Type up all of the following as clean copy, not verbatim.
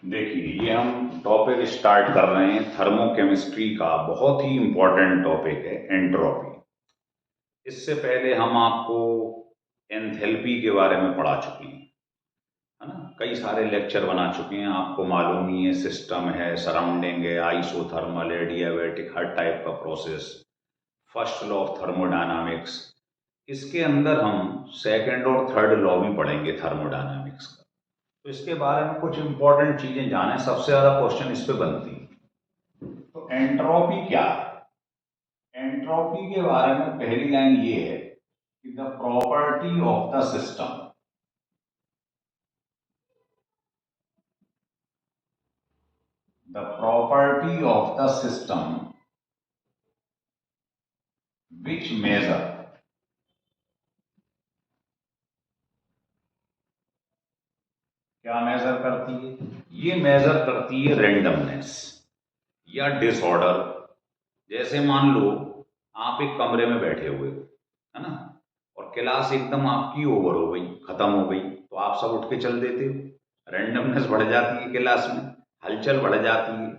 देखिए, ये हम टॉपिक स्टार्ट कर रहे हैं थर्मोकेमिस्ट्री का। बहुत ही इंपॉर्टेंट टॉपिक है एंट्रोपी। इससे पहले हम आपको एंथैल्पी के बारे में पढ़ा चुके हैं, है ना। कई सारे लेक्चर बना चुके हैं, आपको मालूम ही है। सिस्टम है, सराउंडिंग है, आइसोथर्मल है, डियाबैटिक, हर टाइप का process, first law of thermodynamics. इसके अंदर हम सेकंड और थर्ड लॉ भी पढ़ेंगे थर्मोडायनामिक्स का। तो इसके बारे में कुछ इंपॉर्टेंट चीजें जानें। सबसे ज्यादा क्वेश्चन इस पे बनती है। तो एंट्रोपी क्या है? एंट्रोपी के बारे में पहली लाइन ये है कि the property of the system, the property of the system which measure, क्या मेजर करती है? ये मेजर करती है रेंडमनेस या डिसऑर्डर। जैसे मान लो आप एक कमरे में बैठे हुए हो, है ना, और क्लास एकदम आपकी ओवर हो गई, खत्म हो गई, तो आप सब उठ के चल देते हो। रेंडमनेस बढ़ जाती है क्लास में, हलचल बढ़ जाती है।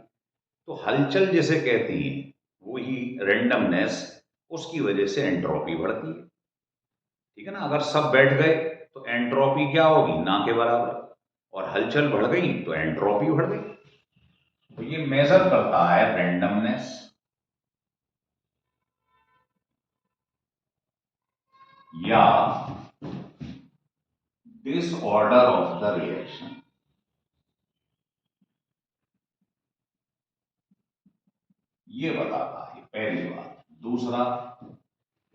तो हलचल जिसे कहती है वही रेंडमनेस, उसकी वजह से एंट्रोपी बढ़ती है। ठीक है ना। अगर सब बैठ गए तो एंट्रोपी क्या होगी? ना के बराबर। और हलचल बढ़ गई तो एंट्रोपी बढ़ गई। तो ये मेजर करता है रेंडमनेस या डिसऑर्डर ऑफ द रिएक्शन। ये बताता है पहली बात। दूसरा,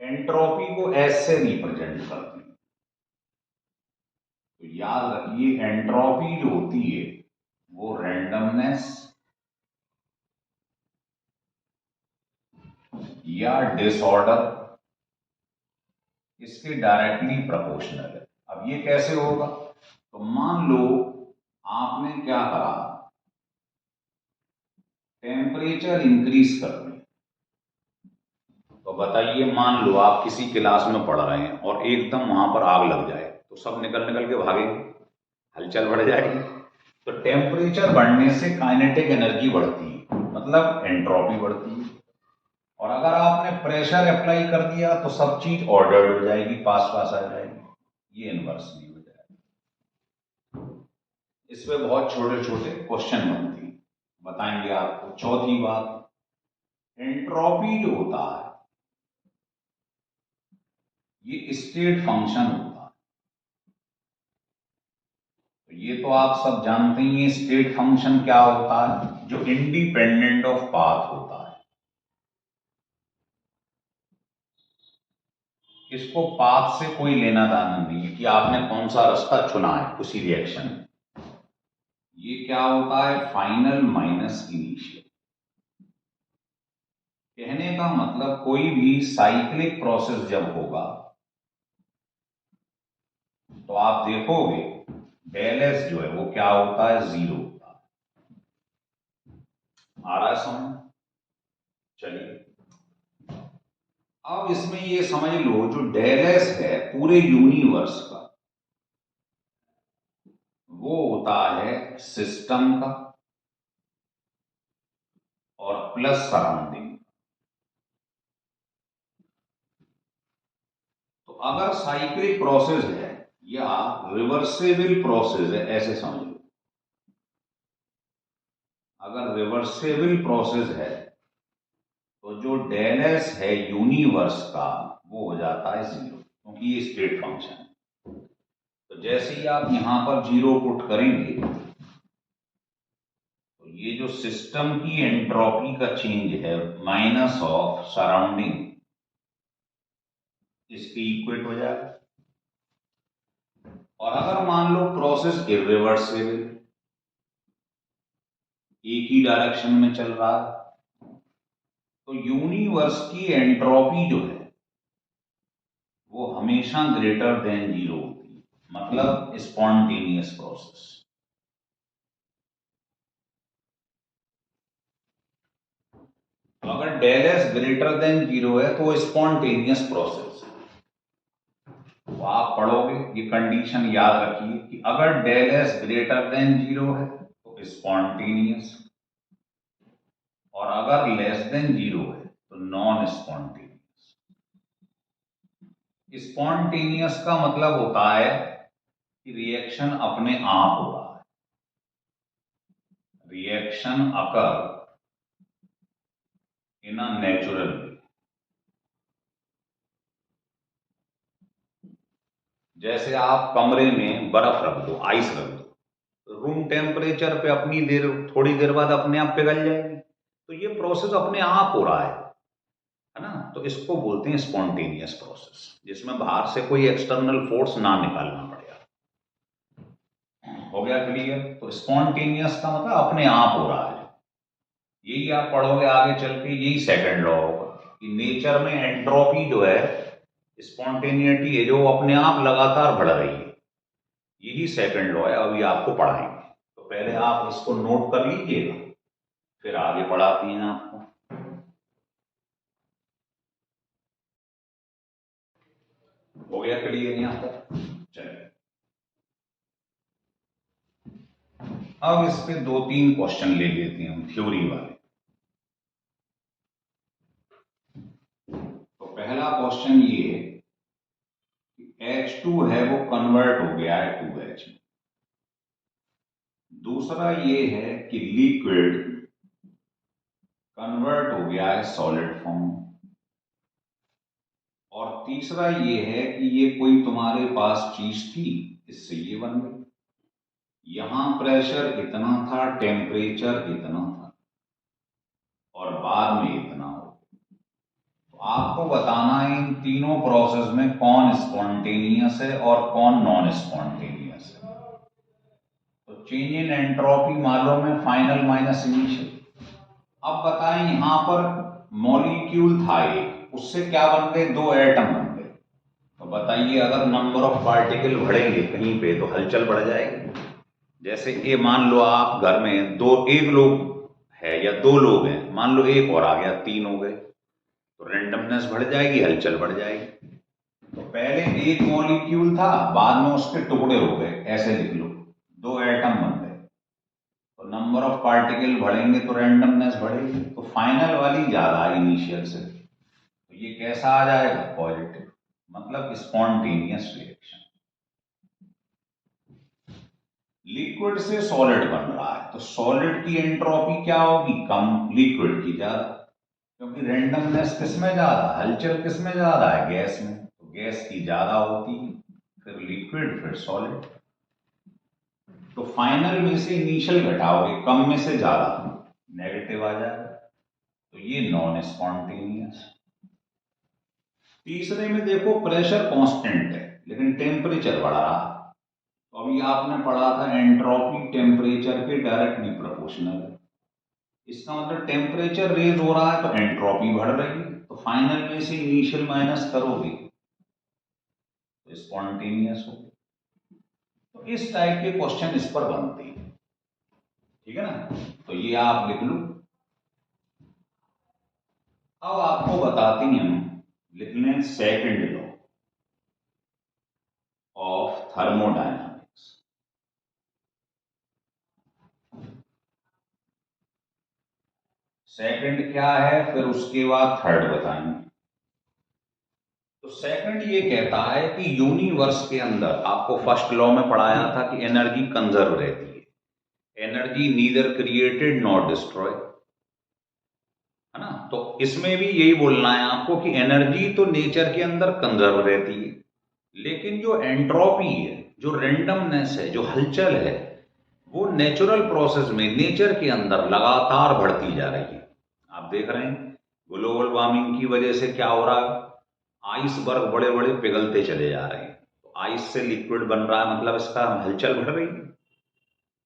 एंट्रोपी को एस से रिप्रेजेंट करते हैं। तो याद रखिए, एंट्रोपी जो होती है वो रेंडमनेस या डिसऑर्डर, इसके डायरेक्टली प्रोपोर्शनल है। अब ये कैसे होगा? तो मान लो आपने क्या करा, टेम्परेचर इंक्रीज कर दिया। तो बताइए, मान लो आप किसी क्लास में पढ़ रहे हैं और एकदम वहां पर आग लग जाए, तो सब निकल निकल के भागेंगे, हलचल बढ़ जाएगी। तो टेम्परेचर बढ़ने से काइनेटिक एनर्जी बढ़ती है, मतलब एंट्रोपी बढ़ती है। और अगर आपने प्रेशर अप्लाई कर दिया तो सब चीज ऑर्डर्ड हो जाएगी, पास पास आ जाएगी। ये इनवर्सली हो जाएगी। इस पे बहुत छोटे छोटे क्वेश्चन बनते हैं, बताएंगे आपको। चौथी बात, एंट्रोपी जो होता है ये स्टेट फंक्शन होता है। तो ये तो आप सब जानते ही हैं, स्टेट फंक्शन क्या होता है? जो इंडिपेंडेंट ऑफ पाथ होता है। इसको पाथ से कोई लेना देना नहीं है कि आपने कौन सा रास्ता चुना है उसी रिएक्शन में। ये क्या होता है? Final minus initial. कहने का मतलब कोई भी साइक्लिक प्रोसेस जब होगा तो आप देखोगे डेल एस जो है वो क्या होता है? जीरो होता है। आ रहा है समझ? चलिए, अब इसमें ये समझ लो, जो डेल एस है पूरे यूनिवर्स का, वो होता है सिस्टम का और प्लस सराउंडिंग। तो अगर साइक्लिक प्रोसेस है या रिवर्सेबल प्रोसेस है, ऐसे समझ लो। अगर रिवर्सेबल प्रोसेस है तो जो डेल एस है यूनिवर्स का वो हो जाता है जीरो, क्योंकि ये स्टेट फंक्शन है। तो जैसे ही आप यहां पर जीरो पुट करेंगे तो ये जो सिस्टम की एंट्रोपी का चेंज है माइनस ऑफ सराउंडिंग, इसके इक्वेट हो जाएगा। और अगर मान लो प्रोसेस इरिवर्सिबल, एक ही डायरेक्शन में चल रहा है, तो यूनिवर्स की एंट्रोपी जो है वो हमेशा ग्रेटर देन जीरो होती है, मतलब स्पॉन्टेनियस प्रोसेस। तो अगर del S greater than zero है तो स्पॉन्टेनियस प्रोसेस। तो आप पढ़ोगे, ये कंडीशन याद रखिए कि अगर del S greater than zero है तो स्पॉन्टेनियस, और अगर लेस देन 0 है तो नॉन स्पॉन्टेनियस। स्पॉन्टेनियस का मतलब होता है कि रिएक्शन अपने आप हो रहा है, reaction occur in a natural way. जैसे आप कमरे में बर्फ रख दो, आइस रख दो, रूम टेम्परेचर पे अपनी देर, थोड़ी देर बाद अपने आप पिघल जाएगी। तो ये प्रोसेस अपने आप हो रहा है ना। तो इसको बोलते हैं स्पॉन्टेनियस प्रोसेस, जिसमें बाहर से कोई एक्सटर्नल फोर्स ना निकालना पड़ेगा। हो गया क्लियर? तो स्पॉन्टेनियस का मतलब अपने आप हो रहा है। यही आप पढ़ोगे आगे चल के, यही सेकंड लॉ होगा कि नेचर में एंट्रोपी जो है, स्पॉन्टेनिटी है, जो अपने आप लगातार बढ़ रही है। यही सेकंड लॉ है, अभी आपको पढ़ाएंगे। तो पहले आप इसको नोट कर लीजिएगा, फिर आगे पढ़ाती हैं आपको। हो गया क्लियर यहां तक? चलिए, अब इस पे 2-3 क्वेश्चन ले लेते हैं हम, थ्योरी वाले। तो पहला क्वेश्चन ये है कि H2 है वो कन्वर्ट हो गया है 2H में। दूसरा ये है कि लिक्विड कन्वर्ट हो गया है सॉलिड फॉर्म। और तीसरा ये है कि ये कोई तुम्हारे पास चीज थी, इससे ये बन गई। यहां प्रेशर इतना था, टेम्परेचर इतना था, और बाद में इतना हो। तो आपको बताना है इन तीनों प्रोसेस में कौन स्पॉन्टेनियस है और कौन नॉन स्पॉन्टेनियस है। तो चेंज इन एंट्रोपी मालूम है, फाइनल माइनस इनिशियल। अब बताएं, यहां पर मॉलिक्यूल था एक, उससे क्या बन गए? 2 एटम बन गए। तो बताइए, अगर नंबर ऑफ पार्टिकल बढ़ेंगे कहीं पे तो हलचल बढ़ जाएगी। जैसे ये मान लो आप घर में एक लोग है या 2 लोग हैं, मान लो एक और आ गया, 3 हो गए, तो रेंडमनेस बढ़ जाएगी, हलचल बढ़ जाएगी। तो पहले एक मॉलिक्यूल था, बाद में उसके टुकड़े हो गए, ऐसे लिख लो, 2 एटम बन गए। तो नंबर ऑफ पार्टिकल बढ़ेंगे तो रेंडमनेस बढ़ेगी, तो फाइनल वाली ज्यादा इनिशियल से। तो ये कैसा आ जाएगा? पॉजिटिव, मतलब स्पॉन्टेनियस रिएक्शन। लिक्विड से सॉलिड बन रहा है, तो सॉलिड की एंट्रोपी क्या होगी? कम, लिक्विड की ज्यादा, क्योंकि रेंडमनेस किसमें ज्यादा, हलचल किसमें ज्यादा है? गैस में। तो गैस की ज्यादा होती है, फिर लिक्विड, फिर सॉलिड। तो फाइनल में से इनिशियल घटाओगे, कम में से ज्यादा, नेगेटिव आ जाएगा। तो ये नॉन स्पॉन्टेनियस। तीसरे में देखो, प्रेशर कांस्टेंट है लेकिन टेम्परेचर बढ़ रहा है। तो अभी आपने पढ़ा था एंट्रोपी टेम्परेचर के डायरेक्टली प्रोपोर्शनल है। इसका मतलब टेम्परेचर रेज हो रहा है तो एंट्रोपी बढ़ रही है। तो फाइनल में से इनिशियल माइनस करोगे तो स्पॉन्टेनियस हो। तो इस टाइप के क्वेश्चन इस पर बनते हैं, ठीक है ना। तो ये आप लिख लो। अब आपको बताते हैं हम, लिख लें second law of thermodynamics. Second क्या है, फिर उसके बाद थर्ड बताएंगे। तो सेकंड ये कहता है कि यूनिवर्स के अंदर, आपको फर्स्ट लॉ में पढ़ाया था कि एनर्जी कंजर्व रहती है, energy neither created not destroy, है ना। तो इसमें भी यही बोलना है आपको कि एनर्जी तो नेचर के अंदर कंजर्व रहती है, लेकिन जो एंट्रोपी है, जो रेंडमनेस है, जो हलचल है, वो नेचुरल प्रोसेस में नेचर के अंदर लगातार बढ़ती जा रही है। आप देख रहे हैं ग्लोबल वार्मिंग की वजह से क्या हो रहा है, आइसबर्ग बड़े बड़े पिघलते चले जा रहे हैं। तो आइस से लिक्विड बन रहा है, मतलब इसका हलचल बढ़ रही है।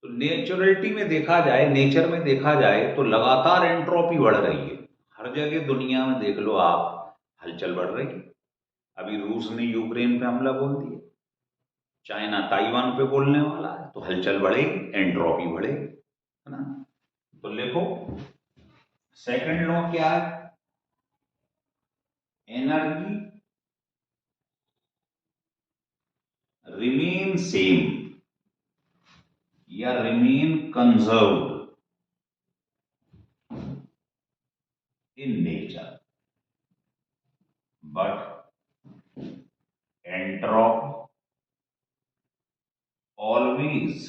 तो नेचुरलिटी में देखा जाए, नेचर में देखा जाए तो लगातार एंट्रोपी बढ़ रही है। हर जगह दुनिया में देख लो आप, हलचल बढ़ रही है। अभी रूस ने यूक्रेन पे हमला बोल दिया, चाइना ताइवान पे बोलने वाला है, तो हलचल बढ़ेगी, एंट्रोपी बढ़ेगी, है ना। तो लिखो, सेकंड लॉ क्या है? एनर्जी रिमेन सेम या remain conserved in nature, but entropy always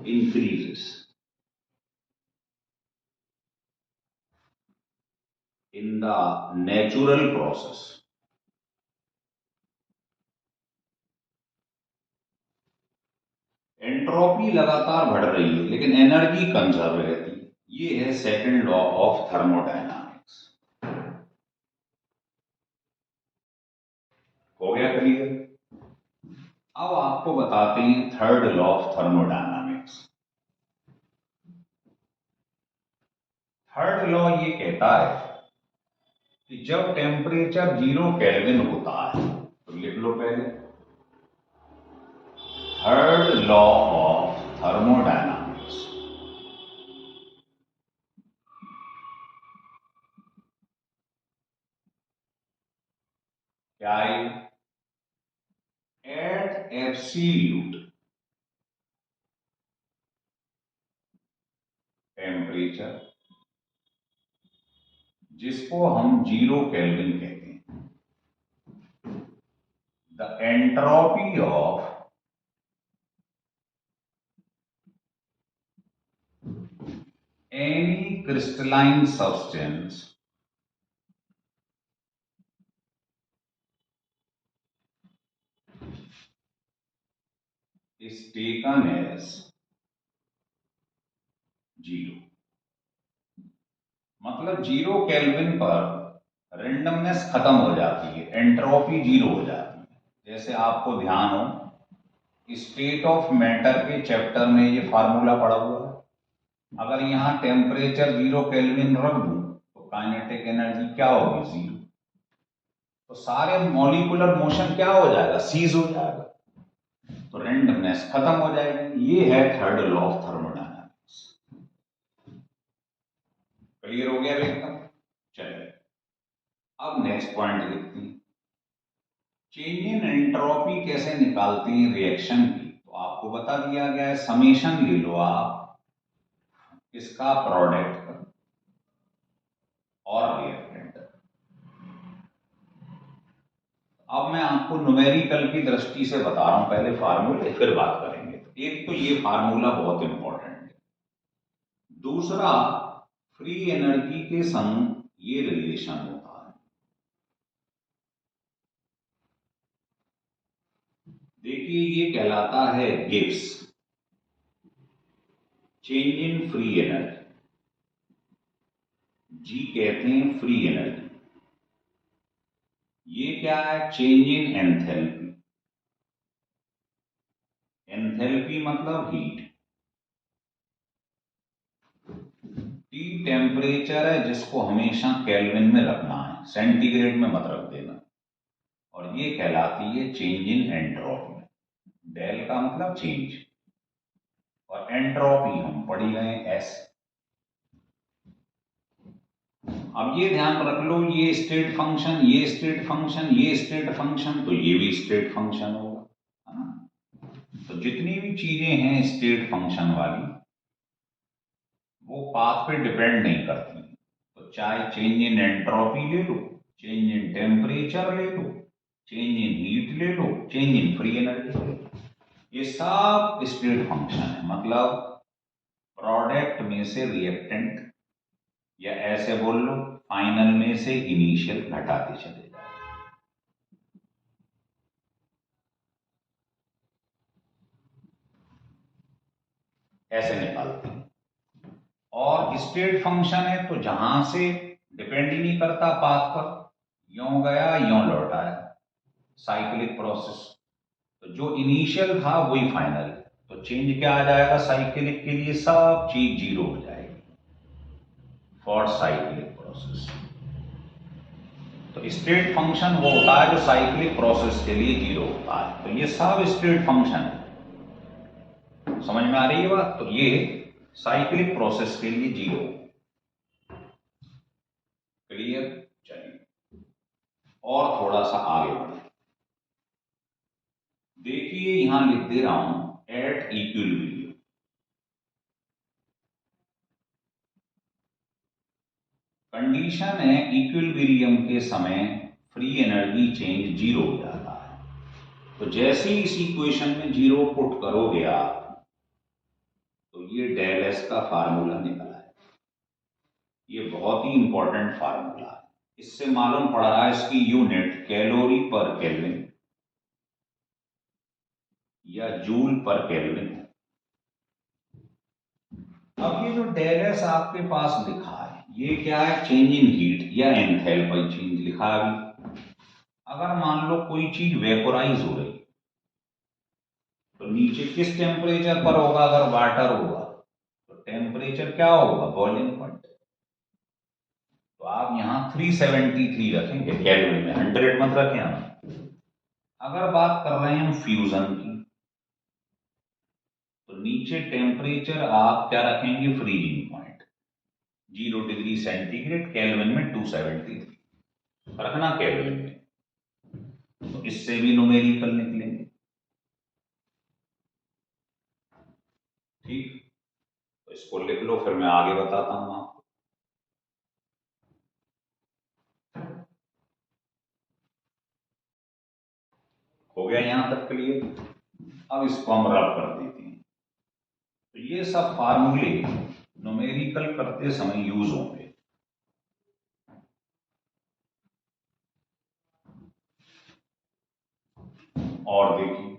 increases in the natural process. Entropy लगातार बढ़ रही है लेकिन एनर्जी कंजर्व रहती है। ये है सेकंड लॉ ऑफ थर्मोडायनामिक्स। हो गया क्लियर? अब आपको बताते हैं third law of thermodynamics. Third law ये कहता है कि जब टेम्परेचर 0 केल्विन होता है, तो लिख लो पहले, थर्ड लॉ ऑफ थर्मोडायनामिक्स, क्या है? एट एब्सोल्यूट टेम्परेचर, जिसको हम 0 केल्विन कहते हैं, the entropy of any crystalline substance is taken as 0। मतलब 0 केल्विन पर रेंडमनेस खत्म हो जाती है, एंट्रोपी 0 हो जाती है। जैसे आपको ध्यान हो, स्टेट ऑफ मैटर के चैप्टर में ये फार्मूला पड़ा हुआ है। अगर यहां टेम्परेचर 0 केल्विन रख दूं तो काइनेटिक एनर्जी क्या होगी? 0। तो सारे मॉलिक्यूलर मोशन क्या हो जाएगा? सीज हो जाएगा, तो रेंडमनेस खत्म हो जाएगी। ये है third law of thermodynamics. Clear हो गया एकदम? चलिए अब नेक्स्ट पॉइंट देखते हैं, चेंज इन एंट्रोपी कैसे निकालते हैं रिएक्शन की। तो आपको बता दिया गया है, समेशन ले लो आप इसका प्रोडक्ट और रिएक्टेंट। अब मैं आपको न्यूमेरिकल की दृष्टि से बता रहा हूं, पहले फार्मूले फिर बात करेंगे। तो एक तो ये फार्मूला बहुत इंपॉर्टेंट है, दूसरा फ्री एनर्जी के संग ये रिलेशन होता है। देखिए ये कहलाता है Gibbs change in free energy. G कहते हैं फ्री एनर्जी। ये क्या है? Change in enthalpy. एंथैल्पी मतलब हीट। टी टेम्परेचर है जिसको हमेशा केल्विन में रखना है, सेंटीग्रेड में मत रख देना। और ये कहलाती है चेंज इन एंट्रोपी। डेल का मतलब चेंज, और एंट्रोपी हम पढ़ी गए एस। अब ये ध्यान रख लो, ये स्टेट फंक्शन, ये स्टेट फंक्शन, ये स्टेट फंक्शन, तो ये भी स्टेट फंक्शन होगा, है ना? तो जितनी भी चीजें हैं स्टेट फंक्शन वाली, वो पाथ पे डिपेंड नहीं करती। तो चाहे चेंज इन एंट्रोपी ले लो, चेंज इन टेम्परेचर ले लो, चेंज इन हीट ले लो, चेंज इन फ्री एनर्जी ले लो, ये सब स्टेट फंक्शन है। मतलब प्रोडक्ट में से रिएक्टेंट, या ऐसे बोल लो फाइनल में से इनिशियल घटाते चले जाए। ऐसे निकालते हैं। और स्टेट फंक्शन है तो जहां से डिपेंड ही नहीं करता पाथ पर, यों गया यों लौट आया, साइक्लिक प्रोसेस। तो जो इनिशियल था वही फाइनल, तो चेंज क्या आ जाएगा? साइक्लिक के लिए सब चीज 0 हो जाएगी फॉर साइक्लिक प्रोसेस। तो स्टेट फंक्शन वो होता है जो साइक्लिक प्रोसेस के लिए 0 होता है। तो ये सब स्टेट फंक्शन है, समझ में आ रही है बात? तो ये साइक्लिक प्रोसेस के लिए 0। क्लियर? चलिए और थोड़ा सा आगे बढ़े। देखिए यहां लिख दे रहा हूं, एट इक्विलिब्रियम। कंडीशन है इक्विलिब्रियम के समय फ्री एनर्जी चेंज जीरो हो जाता है। तो जैसे ही इस इक्वेशन में जीरो पुट करोगे आप, तो ये डेल एस का फार्मूला निकला है। ये बहुत ही इंपॉर्टेंट फार्मूला है। इससे मालूम पड़ रहा है इसकी यूनिट कैलोरी पर केल्विन या जूल पर केल्विन है। अब ये जो डेल एस आपके पास लिखा है, ये क्या है? चेंज इन हीट या एंथैल्पी चेंज लिखा है अभी। अगर मान लो कोई चीज वेपोराइज हो रही, तो नीचे किस टेम्परेचर पर होगा? अगर वाटर होगा तो टेम्परेचर क्या होगा? Boiling point. तो आप यहां 373 रखेंगे केल्विन में, 100 मत रखें आप। अगर बात कर रहे हैं हम फ्यूजन की, तो नीचे टेम्परेचर आप क्या रखेंगे? Freezing point 0 degree centigrade, kelvin में 273 रखना केल्विन में। तो इससे भी न्यूमेरिकल निकलेंगे। ठीक, तो इसको लिख लो, फिर मैं आगे बताता हूं आपको। हो गया यहां तक क्लियर? अब इसको हम रब कर देते हैं। तो ये सब फार्मूले न्यूमेरिकल करते समय यूज होंगे। और देखिए,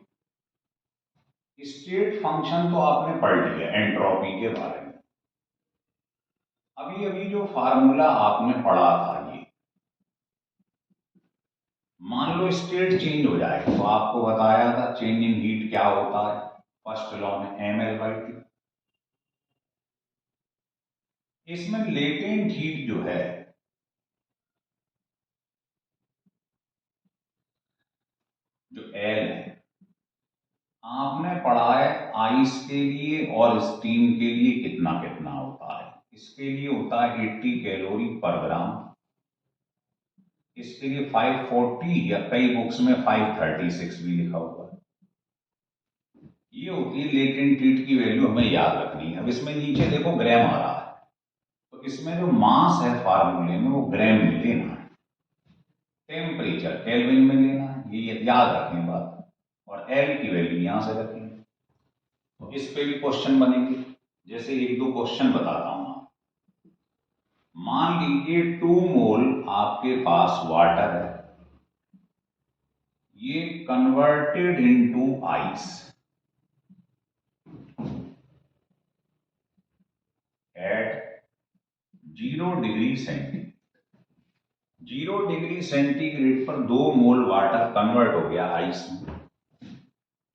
स्टेट फंक्शन तो आपने पढ़ लिया एंट्रोपी के बारे में। अभी अभी जो फार्मूला आपने पढ़ा था, ये मान लो स्टेट चेंज हो जाए, तो आपको बताया था चेंज इन हीट क्या होता है, फर्स्ट लॉ में ml/T। इसमें लेटेंट हीट जो है, जो एल है, आपने पढ़ा है आइस के लिए और स्टीम के लिए कितना कितना होता है। इसके लिए होता है 80 कैलोरी पर ग्राम, इसके लिए 540 या कई बुक्स में 536 भी लिखा हुआ है। ये होती है लेटेंट हीट की वैल्यू, हमें याद रखनी है। अब इसमें नीचे देखो ग्राम आ रहा है, तो इसमें जो मास है फार्मूले में वो ग्राम में लेना है, टेम्परेचर केल्विन में लेना है, ये याद रखें बात। और एल की वैल्यू यहां से रखेंगे। तो इस पे भी क्वेश्चन बनेंगे। जैसे एक दो क्वेश्चन बताता हूं आप। मान लीजिए 2 मोल आपके पास वाटर है, ये converted into ice eight 0 degree centigrade. 0 degree centigrade पर 2 मोल वाटर कन्वर्ट हो गया आइस में।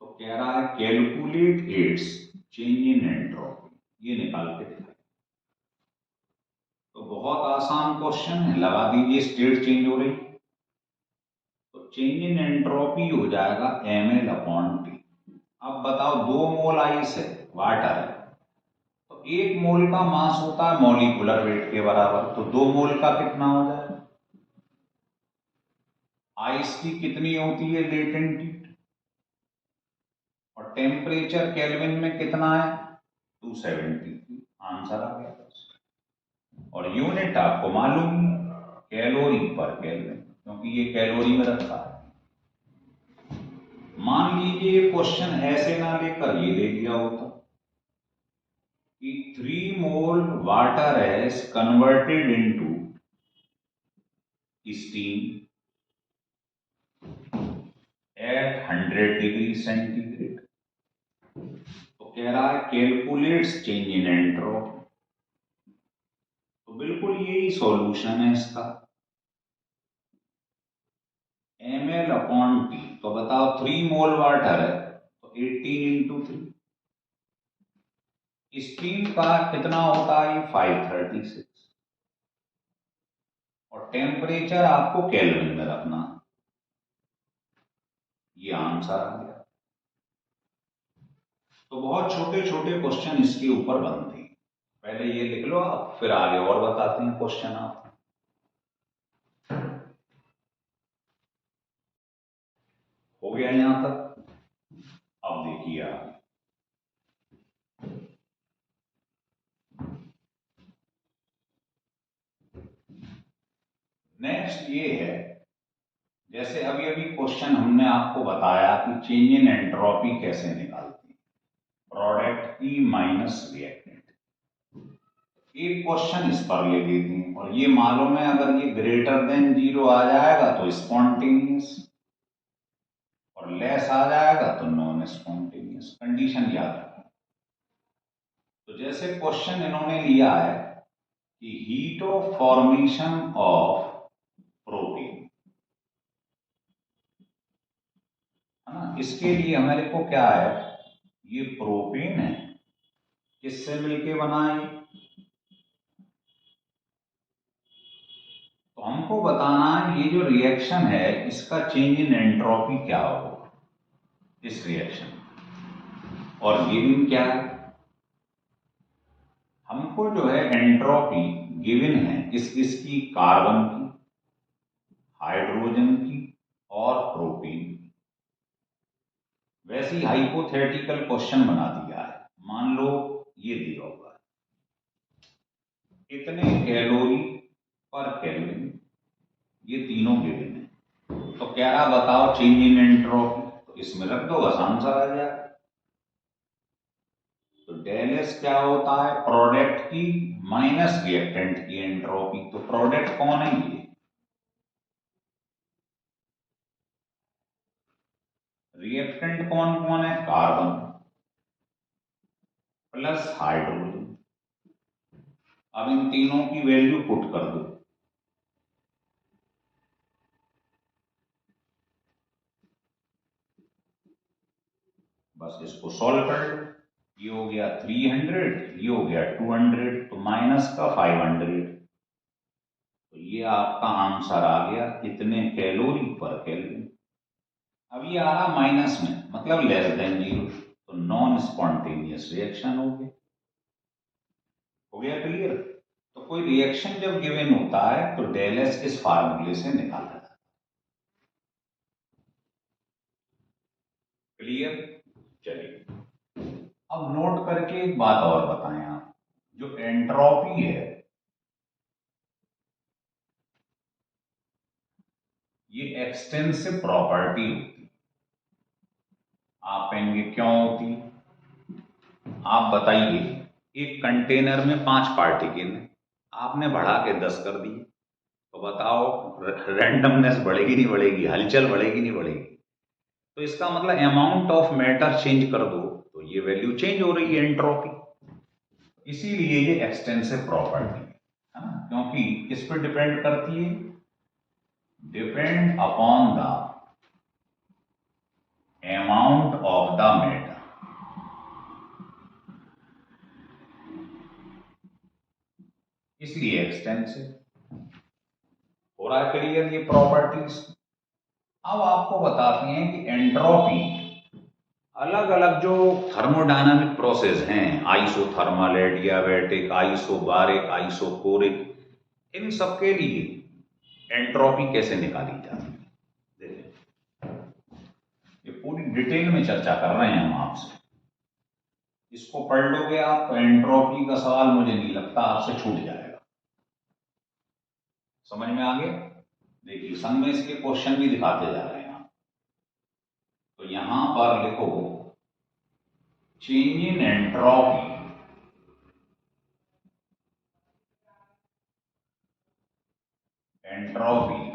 तो कह रहा है calculate its change in entropy, ये निकाल के दिखाए। तो बहुत आसान क्वेश्चन है, लगा दीजिए स्टेट चेंज हो रही, तो चेंज इन एंट्रोपी हो जाएगा ml/T। अब बताओ 2 मोल आइस है, वाटर है, तो 1 मोल का मास होता है मॉलिक्यूलर वेट के बराबर, तो 2 मोल का कितना हो जाएगा? आइस की कितनी होती है लेटेंट हीट, और टेम्परेचर केल्विन में कितना है? 273। आंसर आ गया। और यूनिट आपको मालूम है, कैलोरी पर केल्विन, क्योंकि ये कैलोरी में रखा है। मान लीजिए क्वेश्चन ऐसे ना लेकर ये ले लिया होता कि 3 मोल water has converted into steam eight 100 degree centigrade. तो कह रहा है कैलकुलेट्स चेंज इन एंट्रोपी। तो बिल्कुल यही सॉल्यूशन है इसका, ml/T। तो बताओ 3 मोल वाटर है, तो 18 इंटू 3। स्टीम का कितना होता है? 536। और टेम्परेचर आपको केल्विन में रखना, ये आंसर आ गया। तो बहुत छोटे छोटे क्वेश्चन इसके ऊपर बनते हैं। पहले ये लिख लो आप, फिर आगे और बताते हैं क्वेश्चन आप। हो गया यहां तक? अब देखिए आप, नेक्स्ट ये है, जैसे अभी अभी क्वेश्चन हमने आपको बताया कि चेंज इन एंट्रोपी कैसे निकालते हैं, प्रोडक्ट की माइनस रिएक्टेंट। एक क्वेश्चन इस पर ले लेते हैं और ये मालूम है अगर ये ग्रेटर देन 0 आ जाएगा तो स्पॉन्टेनियस और लेस आ जाएगा तो नॉन स्पॉन्टेनियस। कंडीशन याद रखो। तो जैसे क्वेश्चन इन्होंने लिया है कि heat of formation of protein, है ना, इसके लिए हमारे को क्या है, ये प्रोपेन है, किससे मिलके बना है, तो हमको बताना है ये जो रिएक्शन है इसका चेंज इन एंट्रोपी क्या होगा इस रिएक्शन, और गिवन क्या है, हमको जो है एंट्रोपी गिवन है इसकी कार्बन की, हाइड्रोजन की और प्रोटीन की। वैसे ही हाइपोथेटिकल क्वेश्चन बना दिया है, मान लो ये दिया होगा इतने कैलोरी पर केल्विन, ये तीनों गिवन है, तो कह रहा बताओ चेंज इन एंट्रोपी, तो इसमें रख दो आसान सा आ जाएगा। तो डेल एस क्या होता है, प्रोडक्ट की माइनस रिएक्टेंट की एंट्रोपी, तो प्रोडक्ट कौन है ये, रिएक्टेंट कौन कौन है, कार्बन प्लस हाइड्रोजन। अब इन तीनों की वैल्यू पुट कर दो, बस इसको सॉल्व कर लो। ये हो गया 300, ये हो गया 200, तो माइनस का 500, तो ये आपका आंसर आ गया इतने कैलोरी पर केल्विन। अब ये आ रहा माइनस में, मतलब लेस देन 0, तो नॉन स्पॉन्टेनियस रिएक्शन हो गया। क्लियर। तो कोई रिएक्शन जब गिवन होता है तो डेल एस इस फार्मूले से निकाला जाता है। क्लियर। चलिए अब नोट करके एक बात और बताएं आप, जो एंट्रोपी है ये एक्सटेंसिव प्रॉपर्टी होती है। आप कहेंगे क्यों होती, आप बताइए। एक कंटेनर में 5 पार्टिकल हैं, आपने बढ़ा के 10 कर दिए, तो बताओ रैंडमनेस बढ़ेगी नहीं बढ़ेगी, हलचल बढ़ेगी नहीं बढ़ेगी, तो इसका मतलब अमाउंट ऑफ मैटर चेंज कर दो तो ये वैल्यू चेंज हो रही है एंट्रोपी। इसीलिए ये एक्सटेंसिव प्रॉपर्टी है ना, क्योंकि किस पर डिपेंड करती है, depend upon the amount of the matter. इसलिए एक्सटेंसिव हो रहा है। क्लियर ये प्रॉपर्टीज। अब आपको बताते हैं कि एंट्रोपी अलग अलग जो थर्मोडायनामिक प्रोसेस हैं, आइसोथर्मल, एडियाबैटिक, आइसोबारिक, आइसोकोरिक, इन सब के लिए एंट्रोपी कैसे निकाली जाती है, देखिए ये पूरी डिटेल में चर्चा कर रहे हैं हम आपसे। इसको पढ़ लोगे आप तो एंट्रोपी का सवाल मुझे नहीं लगता आपसे छूट जाएगा। समझ में आ गया। देखिए संग में इसके क्वेश्चन भी दिखाते जा रहे हैं आप। तो यहां पर लिखो change in entropy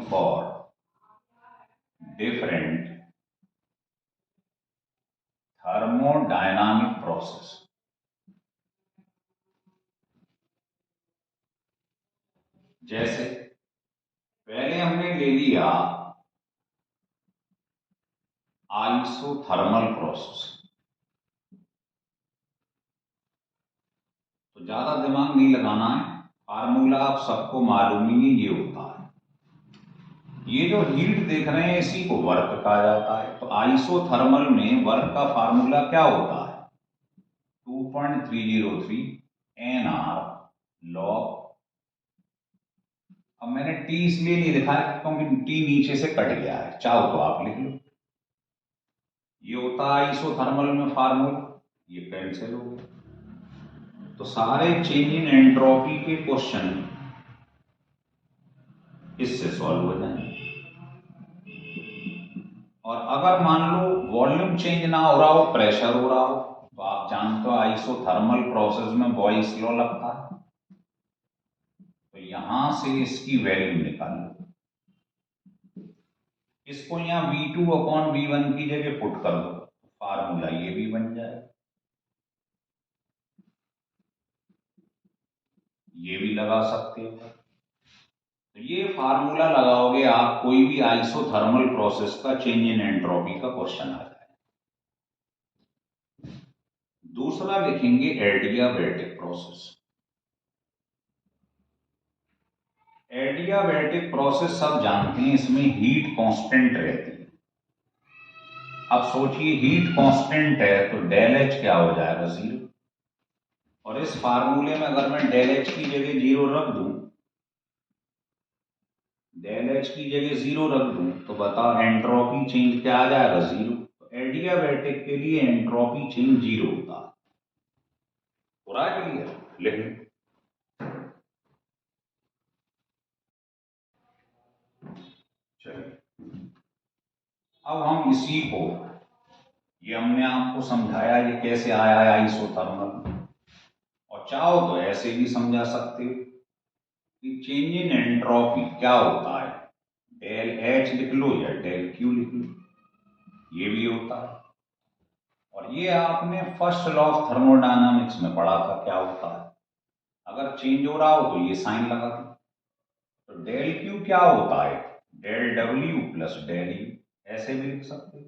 for different thermodynamic process. जैसे पहले हमने ले लिया आइसोथर्मल प्रोसेस, तो ज्यादा दिमाग नहीं लगाना है, फार्मूला आप सबको मालूम ही ये होता है। ये जो हीट देख रहे हैं इसी को वर्क कहा जाता है। तो आइसोथर्मल में वर्क का फार्मूला क्या होता है, 2.303 NR log। अब मैंने टी इसलिए नहीं लिखा है क्योंकि टी नीचे से कट गया है, चाहो तो आप लिख लो। ये होता है आइसोथर्मल में फार्मूला, ये कैंसिल हो गया। तो सारे चेंज इन एंट्रोपी के क्वेश्चन इससे सॉल्व हो जाए। और अगर मान लो वॉल्यूम चेंज ना हो रहा हो, प्रेशर हो रहा हो, तो आप जानते हो आइसोथर्मल प्रोसेस में बॉयल्स लॉ लगता है, तो यहां से इसकी वैल्यू निकाल लो। इसको यहां V2/V1 की जगह पुट कर दो, फार्मूला ये भी बन जाए, ये भी लगा सकते हो। तो ये फार्मूला लगाओगे आप कोई भी आइसोथर्मल प्रोसेस का चेंज इन एंट्रोपी का क्वेश्चन आ जाए। दूसरा लिखेंगे एडियाबैटिक प्रोसेस। एडियाबैटिक प्रोसेस सब जानते हैं, इसमें हीट कांस्टेंट रहती है। अब सोचिए हीट कांस्टेंट है तो डेल एच क्या हो जाएगा, 0। और इस फार्मूले में अगर मैं डेल एच की जगह 0 रख दूं, डेल एच की जगह 0 रख दूं, तो बताओ एंट्रोपी चेंज क्या आ जाएगा, 0। तो एडियाबैटिक के लिए एंट्रोपी चेंज 0 होता है। पूरा क्लियर? लिख चलिए, अब हम इसी को, ये हमने आपको समझाया ये कैसे आया है आइसोथर्मल, और चाहो तो ऐसे भी समझा सकते हो कि चेंज इन एंट्रोपी क्या होता है, डेल एच लिख लो या डेल क्यू लिख लो, ये भी होता है। और ये आपने फर्स्ट लॉ ऑफ थर्मोडायनामिक्स में पढ़ा था क्या होता है, अगर चेंज हो रहा हो तो ये साइन लगा दो। तो डेल क्यू क्या होता है, del W plus del U, ऐसे भी लिख सकते हो।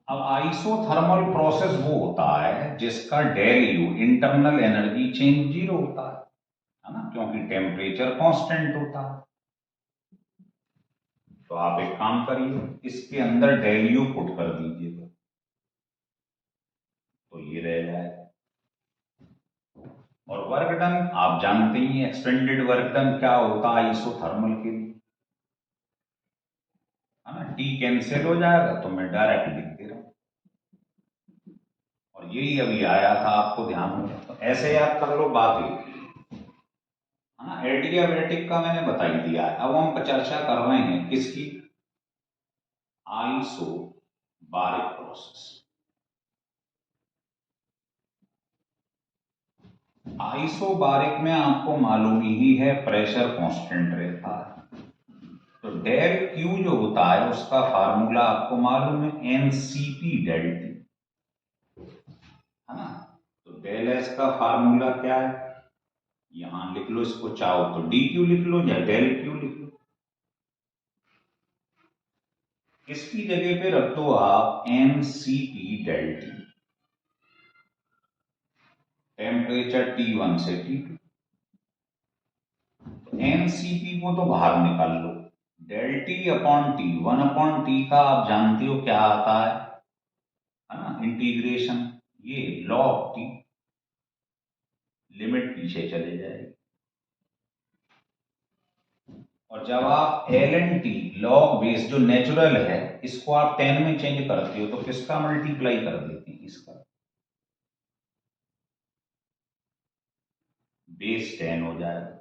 अब आइसोथर्मल प्रोसेस वो होता है जिसका del U internal energy change 0 होता है ना, क्योंकि टेम्परेचर कांस्टेंट होता है। तो आप एक काम करिए, इसके अंदर डेल यू पुट कर दीजिए, तो ये रह जाएगा। और वर्क डन आप जानते ही, एक्सपेंडेड वर्क डन क्या होता है आइसोथर्मल के लिए, है ना, टी कैंसिल हो जाएगा, तो मैं डायरेक्ट लिख दे रहा हूं। और यही अभी आया था, आपको ध्यान हो, तो ऐसे याद कर लो बात है ना। एडियाबैटिक का मैंने बता ही दिया है। अब हम चर्चा कर रहे हैं किसकी, आइसोबारिक प्रोसेस। आइसोबारिक में आपको मालूम ही है प्रेशर कांस्टेंट रहता है, तो डेल क्यू जो होता है उसका फार्मूला आपको मालूम है, एनसीपी डेल टी, है ना। तो डेल एस का फार्मूला क्या है, यहां लिख लो, इसको चाहो तो डी क्यू लिख लो या डेल क्यू लिख लो। इसकी जगह पे रख दो आप NCP del T, temperature T1 से T2। एनसीपी को तो बाहर निकाल लो, del T upon T, 1/T का आप जानते हो क्या आता है ना, इंटीग्रेशन, ये लॉग टी, लिमिट पीछे चले जाएगी। और जब आप L N T log base जो नेचुरल है, इसको आप 10 में चेंज करते हो, तो किसका मल्टीप्लाई कर देते हैं, इसका, बेस 10 हो जाएगा।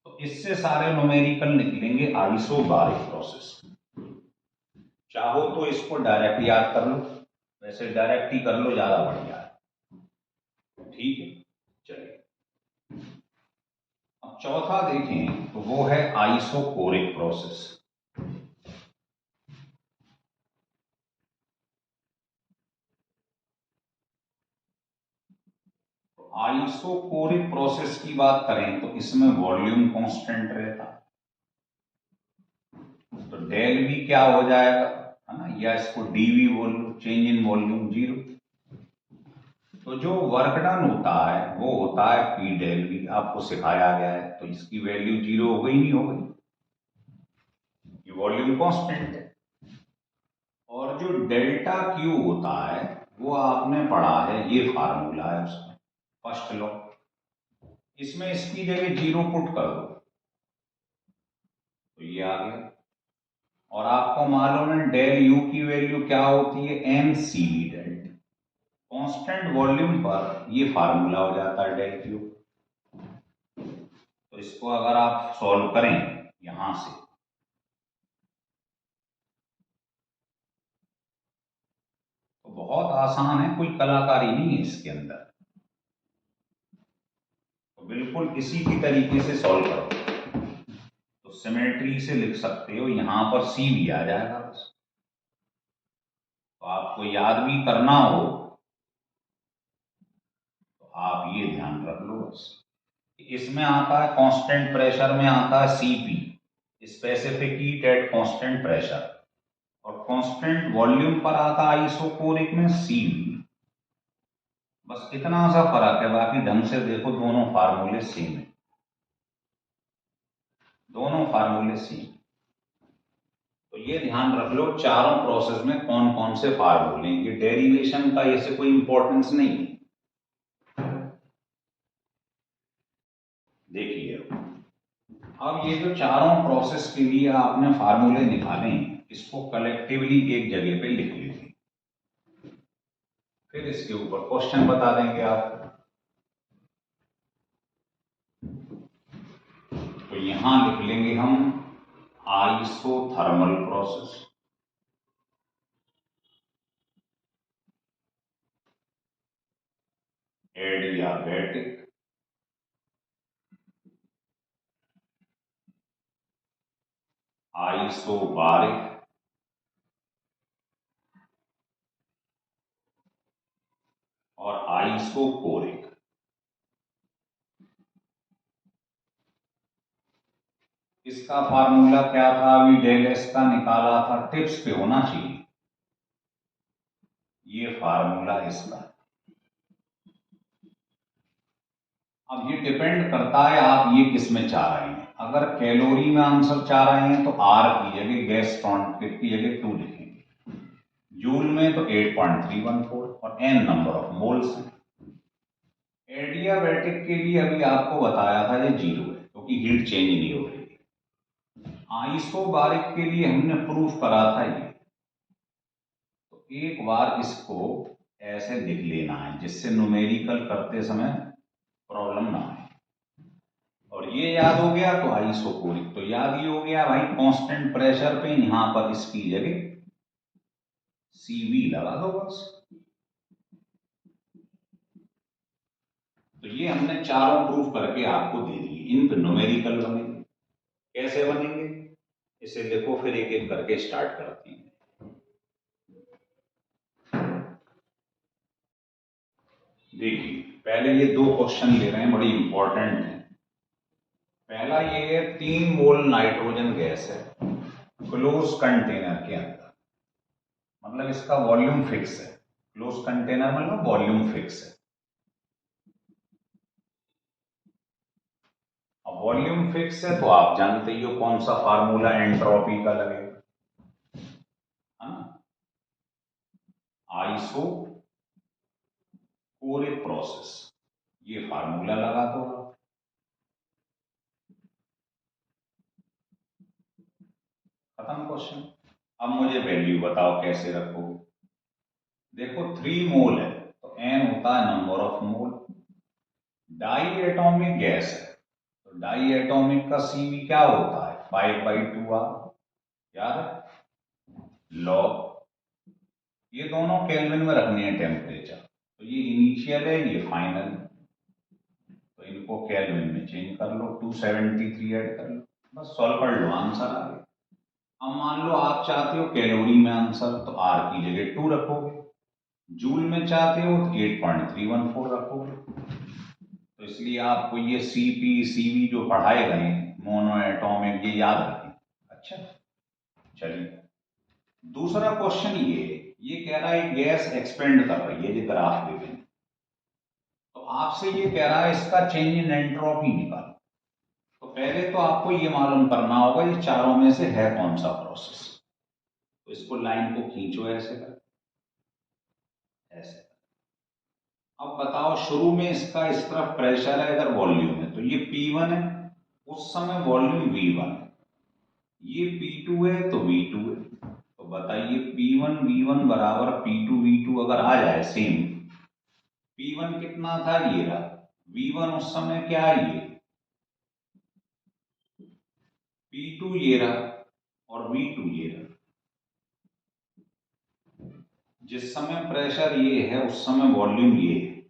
तो इससे सारे न्यूमेरिकल निकलेंगे आइसोबारिक प्रोसेस। चाहो तो इसको डायरेक्ट याद कर लो, वैसे डायरेक्ट ही कर लो, ज्यादा बढ़िया है। ठीक है, चलिए अब चौथा देखें, तो वो है आइसोकोरिक प्रोसेस। आइसोकोरिक प्रोसेस की बात करें तो इसमें वॉल्यूम कांस्टेंट रहता है, तो डेल भी क्या हो जाएगा, है ना, या इसको डीवी बोल लो, चेंज इन वॉल्यूम 0। तो जो वर्क डन होता है वो होता है पी डेल वी, आपको सिखाया गया है, तो इसकी वैल्यू 0 हो गई, नहीं हो गई, ये वॉल्यूम कांस्टेंट है। और जो डेल्टा क्यू होता है वो आपने पढ़ा है, ये फार्मूला है उसका, फर्स्ट लॉ, इसमें इसकी जगह 0 पुट कर दो, तो ये आ गया। और आपको मालूम है डेल यू की वैल्यू क्या होती है, M C V del T, constant volume पर ये फार्मूला हो जाता है डेल क्यू। इसको अगर आप सॉल्व करें यहां से, तो बहुत आसान है, कोई कलाकारी नहीं है इसके अंदर। तो बिल्कुल इसी की तरीके से सॉल्व करो। तो सिमेट्री से लिख सकते हो, यहां पर सी भी आ जाएगा बस। तो आपको याद भी करना हो तो आप ये ध्यान रख लो बस। इसमें आता है कांस्टेंट प्रेशर में आता है CP, specific heat at constant pressure, और कांस्टेंट वॉल्यूम पर आता है आइसोकोरिक में सीवी। बस इतना सा फर्क है, बाकी ढंग से देखो दोनों फार्मूले सेम है, दोनों फार्मूले सेम। तो ये ध्यान रख लो चारों प्रोसेस में कौन कौन से फार्मूले, ये डेरिवेशन का ऐसे कोई इंपॉर्टेंस नहीं है। देखिए अब ये जो चारों प्रोसेस के लिए आपने फार्मूले निकाले हैं, इसको कलेक्टिवली एक जगह पे लिख लीजिए, फिर इसके ऊपर क्वेश्चन बता देंगे आप। तो यहां लिख लेंगे हम आइसोथर्मल प्रोसेस, एडियाबैटिक, आइसोबारिक, और आइसोकोरिक। इसका फार्मूला क्या था, अभी डेल एस का निकाला था, टिप्स पे होना चाहिए ये फार्मूला इसका। अब ये डिपेंड करता है आप ये किस में चाह रहे हैं। अगर कैलोरी में आंसर चाह रहे हैं तो आर की जगह गैस कांस्टेंट की जगह 2 लिखेंगे, जूल में तो 8.314 और एन नंबर ऑफ मोल्स हैं। एडियाबैटिक के लिए अभी आपको बताया था ये 0 है क्योंकि हीट चेंज नहीं हो रही। आइसोबारिक के लिए हमने प्रूफ करा था ये, तो एक बार इसको ऐसे लिख लेना है जिससे न्यूमेरिकल करते समय प्रॉब्लम ना आए। और ये याद हो गया तो आइसोकोरिक तो याद ही हो गया भाई, कांस्टेंट प्रेशर पे यहां पर इसकी जगह सीवी लगा दो बस। तो ये हमने चारों प्रूफ करके आपको दे दिए, इन पे न्यूमेरिकल बनेंगे। कैसे बनेंगे इसे देखो, फिर एक एक करके स्टार्ट करते हैं। देखिए पहले ये 2 क्वेश्चन ले रहे हैं, बड़ी इंपॉर्टेंट है। पहला ये है 3 मोल नाइट्रोजन गैस है क्लोज कंटेनर के अंदर, मतलब इसका वॉल्यूम फिक्स है। क्लोज कंटेनर मतलब वॉल्यूम फिक्स है। अब वॉल्यूम फिक्स है तो आप जानते ही हो कौन सा फार्मूला एंट्रोपी का लगेगा, है ना, आइसो कोरिक प्रोसेस, ये फार्मूला लगा दो। खत्म क्वेश्चन। अब मुझे वैल्यू बताओ कैसे रखोगे। देखो 3 मोल है तो एन होता है number of mole, diatomic gas है तो डाई एटॉमिक का सीवी क्या होता है 5/2r, याद है, लॉग। ये दोनों केल्विन में रखने हैं टेम्परेचर, तो ये इनिशियल है ये फाइनल, तो इनको केल्विन में चेंज कर लो, 273 ऐड कर लो, बस सॉल्व कर लो, आंसर आ गया। अब मान लो आप चाहते हो कैलोरी में आंसर, तो आर की जगह 2 रखोगे, जूल में चाहते हो तो 8.314 रखोगे। तो इसलिए आपको ये सीपी सीवी जो पढ़ाए गए मोनो एटॉमिक ये याद रखें। अच्छा चलिए दूसरा क्वेश्चन ये कह रहा है गैस एक्सपेंड कर रही है, ये ग्राफ गिवन, तो आपसे ये कह रहा है इसका चेंज इन एंट्रोपी निकालो। तो पहले तो आपको ये मालूम करना होगा ये चारों में से है कौन सा प्रोसेस। तो इसको लाइन को खींचो ऐसे कर, ऐसे। अब बताओ शुरू में इसका इस तरफ प्रेशर है, अगर वॉल्यूम है तो ये P1 है, उस समय वॉल्यूम V1 है, ये P2 है तो V2 है। तो बताइए P1 V1 बराबर P2 V2 अगर आ जाए सेम, P1 कितना था ये रहा, V1 उस समय क्या है ये P2 ये रहा और V2 ये रहा। जिस समय प्रेशर ये है उस समय वॉल्यूम ये है,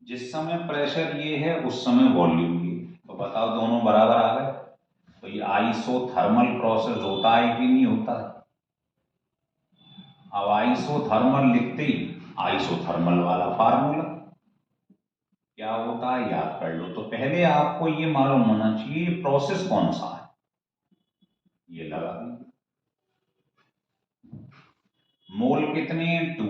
जिस समय प्रेशर ये है उस समय वॉल्यूम ये। तो बताओ दोनों बराबर आ गए। तो ये आइसोथर्मल प्रोसेस होता है कि नहीं होता है? अब आइसोथर्मल लिखते ही आइसोथर्मल वाला फार्मूला क्या होता है याद कर लो। तो पहले आपको ये मालूम होना चाहिए प्रोसेस कौन सा है, ये लगा दी। मोल कितने हैं? 2।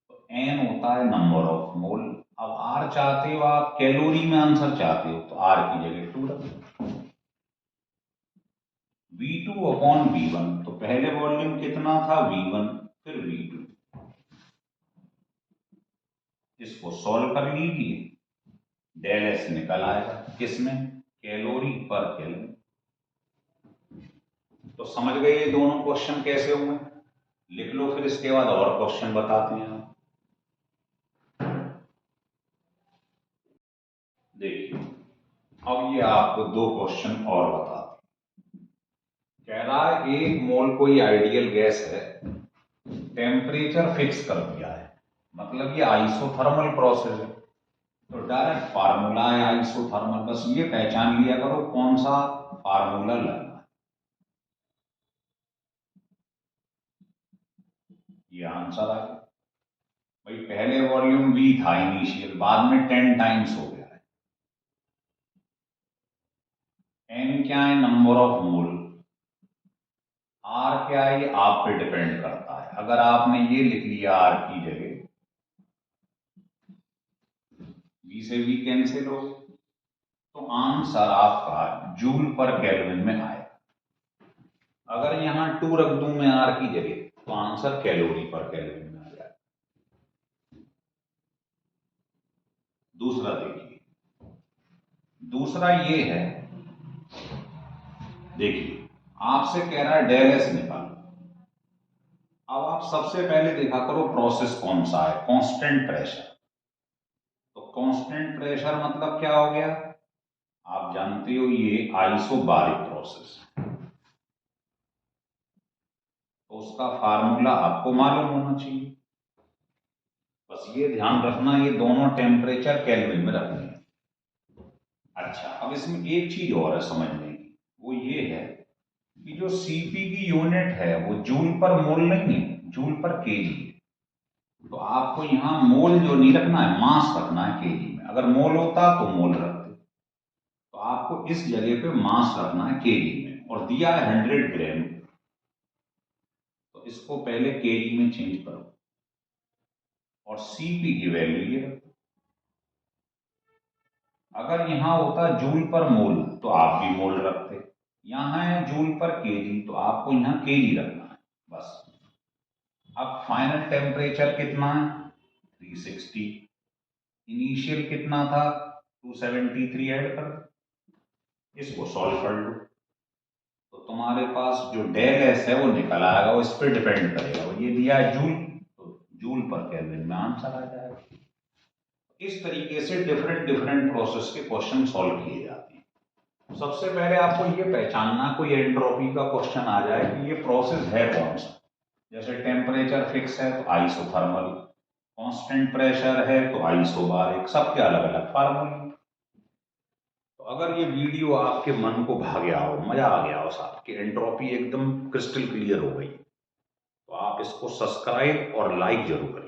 तो n होता है नंबर ऑफ मोल। अब r चाहते हो आप, कैलोरी में आंसर चाहते हो, तो r की जगह 2 रख दो। V2 अपॉन V1, तो पहले वॉल्यूम कितना था? V1, फिर V2। इसको सॉल्व कर लीजिए, डेल एस निकल आएगा। किसमें? कैलोरी पर केल्विन। तो समझ गए ये दोनों क्वेश्चन कैसे होंगे? लिख लो, फिर इसके बाद और क्वेश्चन बताते हैं। देखिए, अब ये आपको 2 क्वेश्चन और बताते हैं। कह रहा है 1 मोल कोई आइडियल गैस है, टेम्परेचर फिक्स कर दिया है, मतलब ये आइसोथर्मल प्रोसेस है। तो डायरेक्ट फार्मूला है आइसोथर्मल, बस ये पहचान लिया करो कौन सा फार्मूला लगना है। ये आंसर आ गया भाई। पहले वॉल्यूम V था इनिशियल, बाद में 10 टाइम्स हो गया है। n क्या है? Number of mole. r क्या है? ये आप पे डिपेंड करता है। अगर आपने ये लिख लिया r की जगह, V से V कैंसिल हो, तो आंसर आपका जूल पर केल्विन में आएगा। अगर यहां 2 रख दूं मैं r की जगह, तो आंसर कैलोरी पर केल्विन में आ जाएगा। दूसरा देखिए, दूसरा ये है, देखिए आपसे कह रहा है डेल एस निकालो। अब आप सबसे पहले देखा करो प्रोसेस कौन सा है, कांस्टेंट प्रेशर। तो कांस्टेंट प्रेशर मतलब क्या हो गया? आप जानते हो ये आइसोबारिक प्रोसेस, तो उसका फार्मूला आपको मालूम होना चाहिए। बस ये ध्यान रखना, ये दोनों टेम्परेचर केल्विन में रखने हैं। अच्छा, अब इसमें एक चीज और है समझने की, वो ये है कि जो सीपी की यूनिट है वो जूल पर मोल नहीं है, जूल पर केजी है। तो आपको यहां मोल जो नहीं रखना है, मास रखना है केजी में। अगर मोल होता तो मोल रखते, तो आपको इस जगह पे मास रखना है केजी में, और दिया है 100 ग्राम। तो इसको पहले केजी में चेंज करो और सीपी की वैल्यू ये रखो। अगर यहां होता जूल पर मोल तो आप भी मोल रखते, यहां है जूल पर केजी, तो आपको यहां केजी रखना है बस। अब फाइनल टेम्परेचर कितना है? 360। इनिशियल कितना था? 273 ऐड कर दो, इसको सॉल्व कर लो, तो तुम्हारे पास जो डेल एस है वो निकल आएगा। वो इस पर डिपेंड करेगा, वो ये दिया है जूल, तो जूल पर केल्विन में आंसर आ जाएगा। इस तरीके से डिफरेंट डिफरेंट प्रोसेस के क्वेश्चन सॉल्व किए जाते हैं। सबसे पहले आपको ये पहचानना, कोई एंट्रोपी का क्वेश्चन आ जाए कि ये प्रोसेस है कौन सा। जैसे टेम्परेचर फिक्स है तो आइसोथर्मल, कांस्टेंट प्रेशर है तो आइसोबारिक, सबके अलग अलग फार्मूले। तो अगर ये वीडियो आपके मन को भा गया हो, मजा आ गया हो, साहब कि एंट्रोपी एकदम क्रिस्टल क्लियर हो गई, तो आप इसको सब्सक्राइब और लाइक जरूर करें।